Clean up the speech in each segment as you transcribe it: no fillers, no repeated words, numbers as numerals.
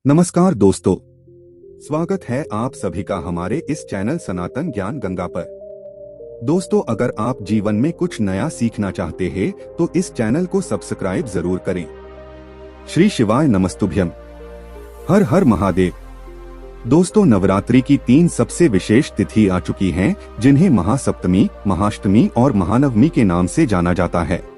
नमस्कार दोस्तों, स्वागत है आप सभी का हमारे इस चैनल सनातन ज्ञान गंगा पर। दोस्तों, अगर आप जीवन में कुछ नया सीखना चाहते हैं तो इस चैनल को सब्सक्राइब जरूर करें। श्री शिवाय नमस्तुभ्यम। हर हर महादेव। दोस्तों, नवरात्रि की 3 सबसे विशेष तिथि आ चुकी हैं, जिन्हें महासप्तमी, महाअष्टमी और महानवमी के नाम से जाना जाता है।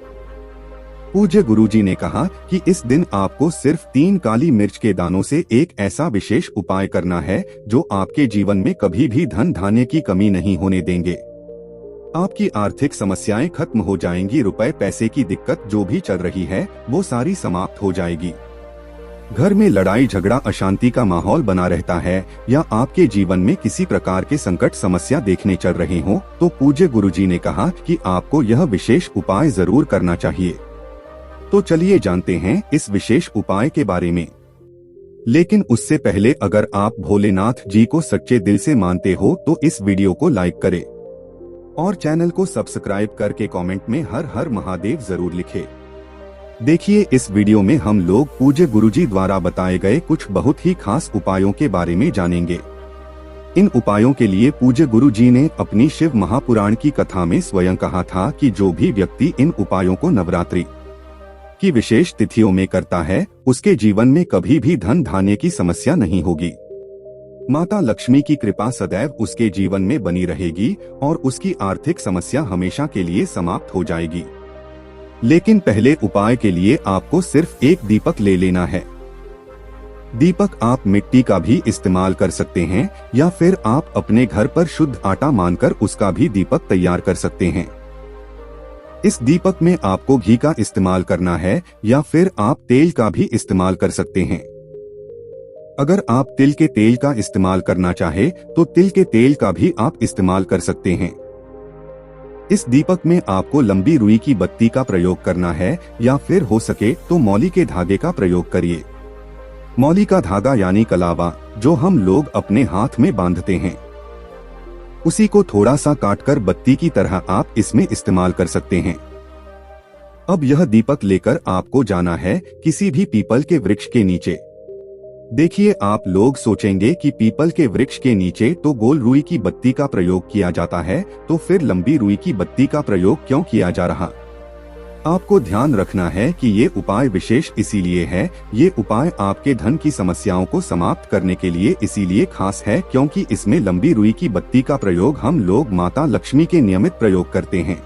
पूज्य गुरुजी ने कहा कि इस दिन आपको सिर्फ 3 काली मिर्च के दानों से एक ऐसा विशेष उपाय करना है जो आपके जीवन में कभी भी धन धान्य की कमी नहीं होने देंगे। आपकी आर्थिक समस्याएं खत्म हो जाएंगी। रुपए पैसे की दिक्कत जो भी चल रही है वो सारी समाप्त हो जाएगी। घर में लड़ाई झगड़ा अशांति का माहौल बना रहता है या आपके जीवन में किसी प्रकार के संकट समस्या देखने चल रहे हो तो पूज्य गुरुजी ने कहा कि आपको यह विशेष उपाय जरूर करना चाहिए। तो चलिए जानते हैं इस विशेष उपाय के बारे में। लेकिन उससे पहले अगर आप भोलेनाथ जी को सच्चे दिल से मानते हो तो इस वीडियो को लाइक करें और चैनल को सब्सक्राइब करके कमेंट में हर हर महादेव जरूर लिखें। देखिए, इस वीडियो में हम लोग पूज्य गुरुजी द्वारा बताए गए कुछ बहुत ही खास उपायों के बारे में जानेंगे। इन उपायों के लिए पूज्य गुरुजी ने अपनी शिव महापुराण की कथा में स्वयं कहा था कि जो भी व्यक्ति इन उपायों को नवरात्रि की विशेष तिथियों में करता है उसके जीवन में कभी भी धन धान्य की समस्या नहीं होगी। माता लक्ष्मी की कृपा सदैव उसके जीवन में बनी रहेगी और उसकी आर्थिक समस्या हमेशा के लिए समाप्त हो जाएगी। लेकिन पहले उपाय के लिए आपको सिर्फ एक दीपक ले लेना है। दीपक आप मिट्टी का भी इस्तेमाल कर सकते हैं या फिर आप अपने घर पर शुद्ध आटा मानकर उसका भी दीपक तैयार कर सकते हैं। इस दीपक में आपको घी का इस्तेमाल करना है या फिर आप तेल का भी इस्तेमाल कर सकते हैं। अगर आप तिल के तेल का इस्तेमाल करना चाहे तो तिल के तेल का भी आप इस्तेमाल कर सकते हैं। इस दीपक में आपको लंबी रुई की बत्ती का प्रयोग करना है या फिर हो सके तो मौली के धागे का प्रयोग करिए। मौली का धागा यानी कलावा जो हम लोग अपने हाथ में बांधते हैं, उसी को थोड़ा सा काटकर बत्ती की तरह आप इसमें इस्तेमाल कर सकते हैं। अब यह दीपक लेकर आपको जाना है किसी भी पीपल के वृक्ष के नीचे। देखिए, आप लोग सोचेंगे कि पीपल के वृक्ष के नीचे तो गोल रुई की बत्ती का प्रयोग किया जाता है, तो फिर लंबी रुई की बत्ती का प्रयोग क्यों किया जा रहा? आपको ध्यान रखना है कि ये उपाय विशेष इसीलिए है, ये उपाय आपके धन की समस्याओं को समाप्त करने के लिए इसीलिए खास है क्योंकि इसमें लंबी रुई की बत्ती का प्रयोग हम लोग माता लक्ष्मी के नियमित प्रयोग करते हैं।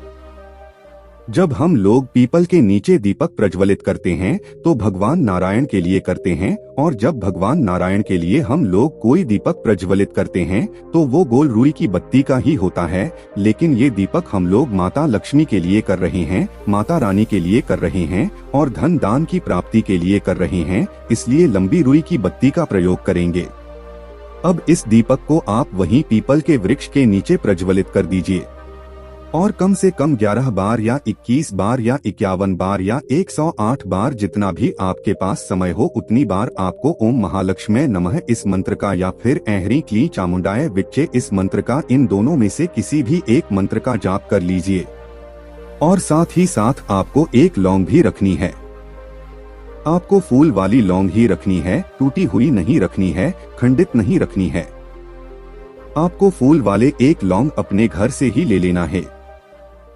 जब हम लोग पीपल के नीचे दीपक प्रज्वलित करते हैं तो भगवान नारायण के लिए करते हैं, और जब भगवान नारायण के लिए हम लोग कोई दीपक प्रज्वलित करते हैं तो वो गोल रुई की बत्ती का ही होता है। लेकिन ये दीपक हम लोग माता लक्ष्मी के लिए कर रहे हैं, माता रानी के लिए कर रहे हैं और धन दान की प्राप्ति के लिए कर रहे हैं, इसलिए लंबी रुई की बत्ती का प्रयोग करेंगे। अब इस दीपक को आप वहीं पीपल के वृक्ष के नीचे प्रज्वलित कर दीजिए और कम से कम 11 बार या 21 बार या 51 बार या 108 बार, जितना भी आपके पास समय हो उतनी बार आपको ओम महालक्ष्मी नमः इस मंत्र का या फिर ऐहरी क्ली चामुंडाय विच्चे इस मंत्र का, इन दोनों में से किसी भी एक मंत्र का जाप कर लीजिए। और साथ ही साथ आपको एक लौंग भी रखनी है। आपको फूल वाली लौंग ही रखनी है, टूटी हुई नहीं रखनी है, खंडित नहीं रखनी है। आपको फूल वाले एक लौंग अपने घर से ही ले लेना है।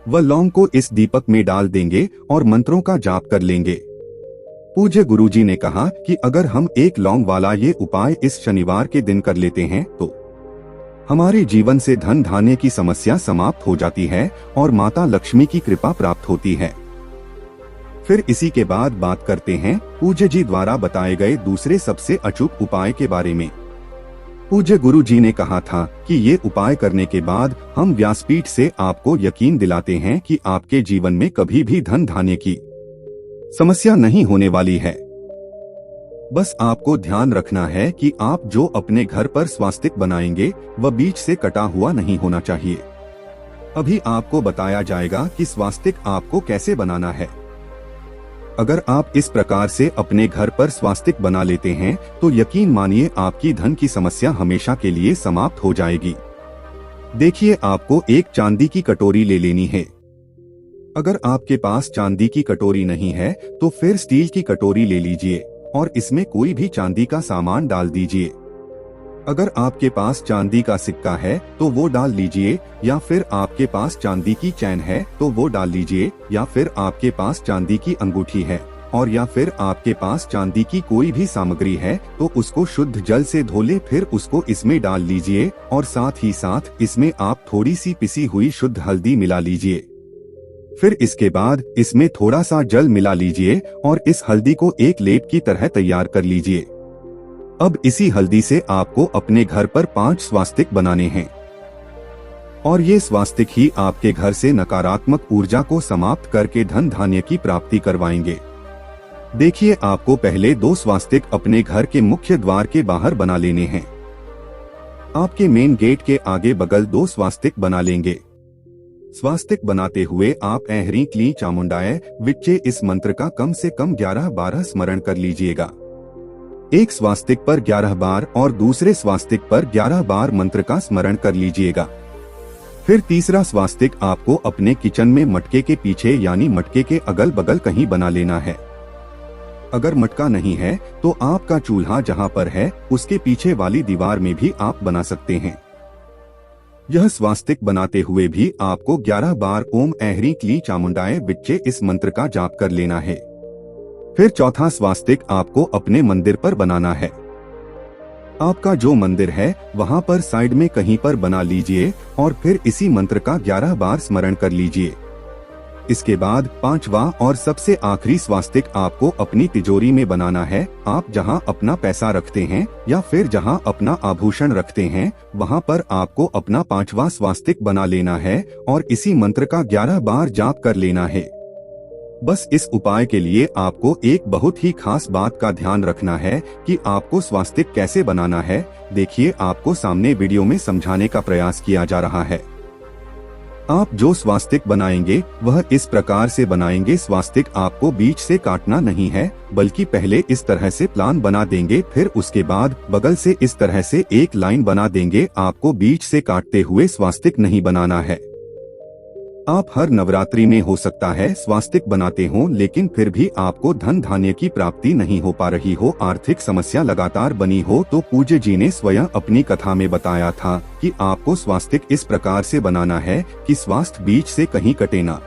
वह लौंग को इस दीपक में डाल देंगे और मंत्रों का जाप कर लेंगे। पूज्य गुरुजी ने कहा कि अगर हम एक लौंग वाला ये उपाय इस शनिवार के दिन कर लेते हैं तो हमारे जीवन से धन धान्य की समस्या समाप्त हो जाती है और माता लक्ष्मी की कृपा प्राप्त होती है। फिर इसी के बाद बात करते हैं पूज्य जी द्वारा बताए गए दूसरे सबसे अचूक उपाय के बारे में। पूज्य गुरु जी ने कहा था कि ये उपाय करने के बाद हम व्यासपीठ से आपको यकीन दिलाते हैं कि आपके जीवन में कभी भी धन धान्य की समस्या नहीं होने वाली है। बस आपको ध्यान रखना है कि आप जो अपने घर पर स्वास्तिक बनाएंगे वह बीच से कटा हुआ नहीं होना चाहिए। अभी आपको बताया जाएगा कि स्वास्तिक आपको कैसे बनाना है। अगर आप इस प्रकार से अपने घर पर स्वास्तिक बना लेते हैं तो यकीन मानिए आपकी धन की समस्या हमेशा के लिए समाप्त हो जाएगी। देखिए, आपको एक चांदी की कटोरी ले लेनी है। अगर आपके पास चांदी की कटोरी नहीं है तो फिर स्टील की कटोरी ले लीजिए। और इसमें कोई भी चांदी का सामान डाल दीजिए। अगर आपके पास चांदी का सिक्का है तो वो डाल लीजिए, या फिर आपके पास चांदी की चैन है तो वो डाल लीजिए, या फिर आपके पास चांदी की अंगूठी है और या फिर आपके पास चांदी की कोई भी सामग्री है तो उसको शुद्ध जल से धो ले, फिर उसको इसमें डाल लीजिए और साथ ही साथ इसमें आप थोड़ी सी पिसी हुई शुद्ध हल्दी मिला लीजिए। फिर इसके बाद इसमें थोड़ा सा जल मिला लीजिए और इस हल्दी को एक लेप की तरह तैयार कर लीजिए। अब इसी हल्दी से आपको अपने घर पर 5 स्वास्तिक बनाने हैं और ये स्वास्तिक ही आपके घर से नकारात्मक ऊर्जा को समाप्त करके धन धान्य की प्राप्ति करवाएंगे। देखिए, आपको पहले 2 स्वास्तिक अपने घर के मुख्य द्वार के बाहर बना लेने हैं। आपके मेन गेट के आगे बगल 2 स्वास्तिक बना लेंगे। स्वास्तिक बनाते हुए आप ऐं ह्रीं क्लीं चामुंडाय विच्चे इस मंत्र का कम से कम 11-12 स्मरण कर लीजिएगा। एक स्वास्तिक पर 11 बार और दूसरे स्वास्तिक पर 11 बार मंत्र का स्मरण कर लीजिएगा। फिर तीसरा स्वास्तिक आपको अपने किचन में मटके के पीछे यानी मटके के अगल बगल कहीं बना लेना है। अगर मटका नहीं है तो आपका चूल्हा जहां पर है उसके पीछे वाली दीवार में भी आप बना सकते हैं। यह स्वास्तिक बनाते हुए भी आपको 11 बार ओम ऐं ह्रीं क्लीं चामुंडाय विच्चे इस मंत्र का जाप कर लेना है। फिर चौथा स्वास्तिक आपको अपने मंदिर पर बनाना है। आपका जो मंदिर है वहां पर साइड में कहीं पर बना लीजिए और फिर इसी मंत्र का 11 बार स्मरण कर लीजिए। इसके बाद 5वां और सबसे आखिरी स्वास्तिक आपको अपनी तिजोरी में बनाना है। आप जहां अपना पैसा रखते हैं या फिर जहां अपना आभूषण रखते हैं वहां पर आपको अपना 5वां स्वास्तिक बना लेना है और इसी मंत्र का 11 बार जाप कर लेना है। बस इस उपाय के लिए आपको एक बहुत ही खास बात का ध्यान रखना है कि आपको स्वास्तिक कैसे बनाना है। देखिए, आपको सामने वीडियो में समझाने का प्रयास किया जा रहा है। आप जो स्वास्तिक बनाएंगे वह इस प्रकार से बनाएंगे। स्वास्तिक आपको बीच से काटना नहीं है, बल्कि पहले इस तरह से प्लान बना देंगे, फिर उसके बाद बगल से इस तरह से एक लाइन बना देंगे। आपको बीच से काटते हुए स्वास्तिक नहीं बनाना है। आप हर नवरात्रि में हो सकता है स्वास्तिक बनाते हो, लेकिन फिर भी आपको धन धान्य की प्राप्ति नहीं हो पा रही हो, आर्थिक समस्या लगातार बनी हो, तो पूज्य जी ने स्वयं अपनी कथा में बताया था कि आपको स्वास्तिक इस प्रकार से बनाना है कि स्वास्थ्य बीच से कहीं कटे ना।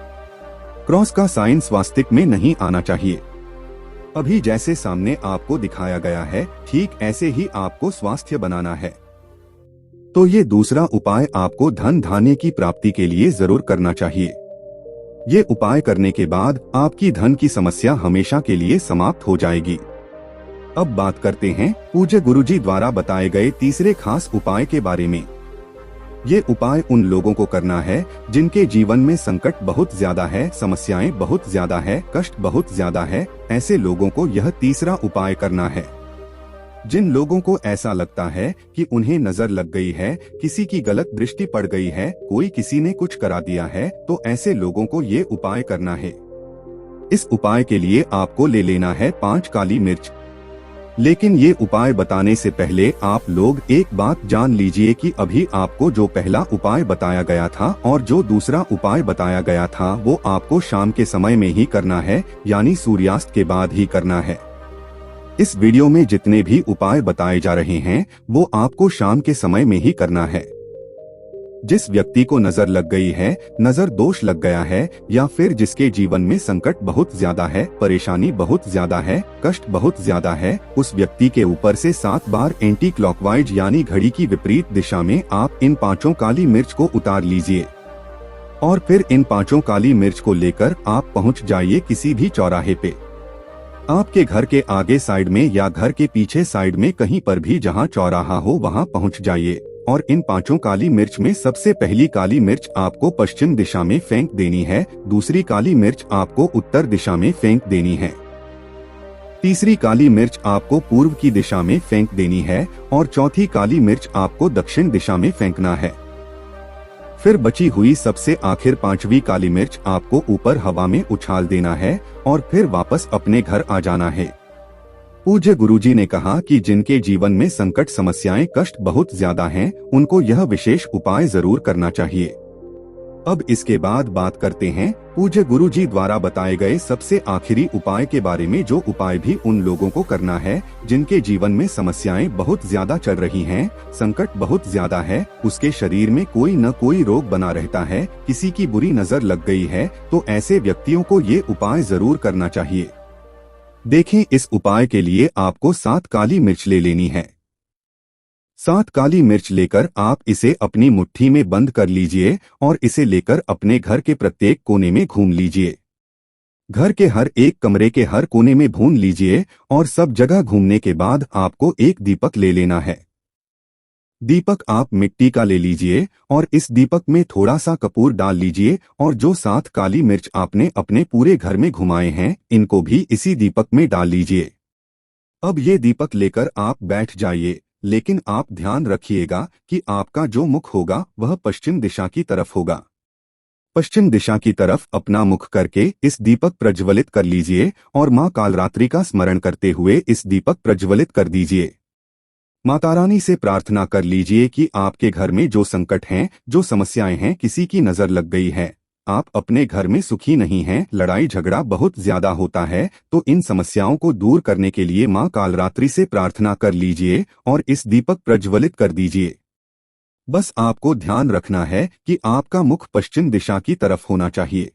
क्रॉस का साइन स्वास्तिक में नहीं आना चाहिए। अभी जैसे सामने आपको दिखाया गया है ठीक ऐसे ही आपको स्वास्थ्य बनाना है। तो ये दूसरा उपाय आपको धन धान्य की प्राप्ति के लिए जरूर करना चाहिए। ये उपाय करने के बाद आपकी धन की समस्या हमेशा के लिए समाप्त हो जाएगी। अब बात करते हैं पूज्य गुरुजी द्वारा बताए गए तीसरे खास उपाय के बारे में। ये उपाय उन लोगों को करना है जिनके जीवन में संकट बहुत ज्यादा है, समस्याएं बहुत ज्यादा है, कष्ट बहुत ज्यादा है। ऐसे लोगों को यह तीसरा उपाय करना है। जिन लोगों को ऐसा लगता है कि उन्हें नजर लग गई है, किसी की गलत दृष्टि पड़ गई है, कोई किसी ने कुछ करा दिया है, तो ऐसे लोगों को ये उपाय करना है। इस उपाय के लिए आपको ले लेना है 5 काली मिर्च। लेकिन ये उपाय बताने से पहले आप लोग एक बात जान लीजिए कि अभी आपको जो पहला उपाय बताया गया था और जो दूसरा उपाय बताया गया था वो आपको शाम के समय में ही करना है, यानी सूर्यास्त के बाद ही करना है। इस वीडियो में जितने भी उपाय बताए जा रहे हैं वो आपको शाम के समय में ही करना है। जिस व्यक्ति को नजर लग गई है, नजर दोष लग गया है, या फिर जिसके जीवन में संकट बहुत ज्यादा है, परेशानी बहुत ज्यादा है, कष्ट बहुत ज्यादा है, उस व्यक्ति के ऊपर से 7 बार एंटी क्लॉकवाइज यानी घड़ी की विपरीत दिशा में आप इन 5 काली मिर्च को उतार लीजिए और फिर इन 5 काली मिर्च को लेकर आप पहुंच जाइए किसी भी चौराहे पे। आपके घर के आगे साइड में या घर के पीछे साइड में कहीं पर भी जहां चौराहा हो वहां पहुंच जाइए और इन 5 काली मिर्च में सबसे पहली काली मिर्च आपको पश्चिम दिशा में फेंक देनी है, दूसरी काली मिर्च आपको उत्तर दिशा में फेंक देनी है, तीसरी काली मिर्च आपको पूर्व की दिशा में फेंक देनी है और चौथी काली मिर्च आपको दक्षिण दिशा में फेंकना है। फिर बची हुई सबसे आखिर 5वीं काली मिर्च आपको ऊपर हवा में उछाल देना है और फिर वापस अपने घर आ जाना है। पूज्य गुरुजी ने कहा कि जिनके जीवन में संकट, समस्याएं, कष्ट बहुत ज्यादा हैं, उनको यह विशेष उपाय जरूर करना चाहिए। अब इसके बाद बात करते हैं पूज्य गुरुजी द्वारा बताए गए सबसे आखिरी उपाय के बारे में, जो उपाय भी उन लोगों को करना है जिनके जीवन में समस्याएं बहुत ज्यादा चल रही हैं, संकट बहुत ज्यादा है, उसके शरीर में कोई न कोई रोग बना रहता है, किसी की बुरी नजर लग गई है, तो ऐसे व्यक्तियों को ये उपाय जरूर करना चाहिए। देखें, इस उपाय के लिए आपको 7 काली मिर्च ले लेनी है। 7 काली मिर्च लेकर आप इसे अपनी मुट्ठी में बंद कर लीजिए और इसे लेकर अपने घर के प्रत्येक कोने में घूम लीजिए। घर के हर एक कमरे के हर कोने में भून लीजिए और सब जगह घूमने के बाद आपको एक दीपक ले लेना है। दीपक आप मिट्टी का ले लीजिए और इस दीपक में थोड़ा सा कपूर डाल लीजिए और जो 7 काली मिर्च आपने अपने पूरे घर में घुमाए हैं, इनको भी इसी दीपक में डाल लीजिए। अब ये दीपक लेकर आप बैठ जाइए, लेकिन आप ध्यान रखिएगा कि आपका जो मुख होगा वह पश्चिम दिशा की तरफ होगा। पश्चिम दिशा की तरफ अपना मुख करके इस दीपक प्रज्वलित कर लीजिए और मां कालरात्रि का स्मरण करते हुए इस दीपक प्रज्वलित कर दीजिए। माता रानी से प्रार्थना कर लीजिए कि आपके घर में जो संकट हैं, जो समस्याएं हैं, किसी की नजर लग गई है, आप अपने घर में सुखी नहीं हैं, लड़ाई झगड़ा बहुत ज्यादा होता है, तो इन समस्याओं को दूर करने के लिए मां कालरात्रि से प्रार्थना कर लीजिए और इस दीपक प्रज्वलित कर दीजिए। बस आपको ध्यान रखना है कि आपका मुख पश्चिम दिशा की तरफ होना चाहिए।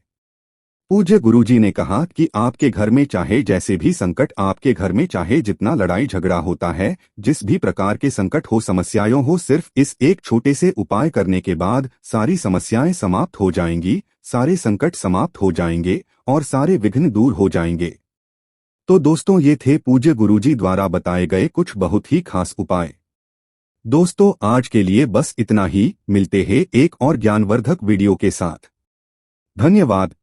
पूज्य गुरुजी ने कहा कि आपके घर में चाहे जैसे भी संकट, आपके घर में चाहे जितना लड़ाई झगड़ा होता है, जिस भी प्रकार के संकट हो, समस्याएं हो, सिर्फ इस एक छोटे से उपाय करने के बाद सारी समस्याएं समाप्त हो जाएंगी, सारे संकट समाप्त हो जाएंगे और सारे विघ्न दूर हो जाएंगे। तो दोस्तों, ये थे पूज्य गुरुजी द्वारा बताए गए कुछ बहुत ही खास उपाय। दोस्तों, आज के लिए बस इतना ही। मिलते हैं एक और ज्ञानवर्धक वीडियो के साथ। धन्यवाद।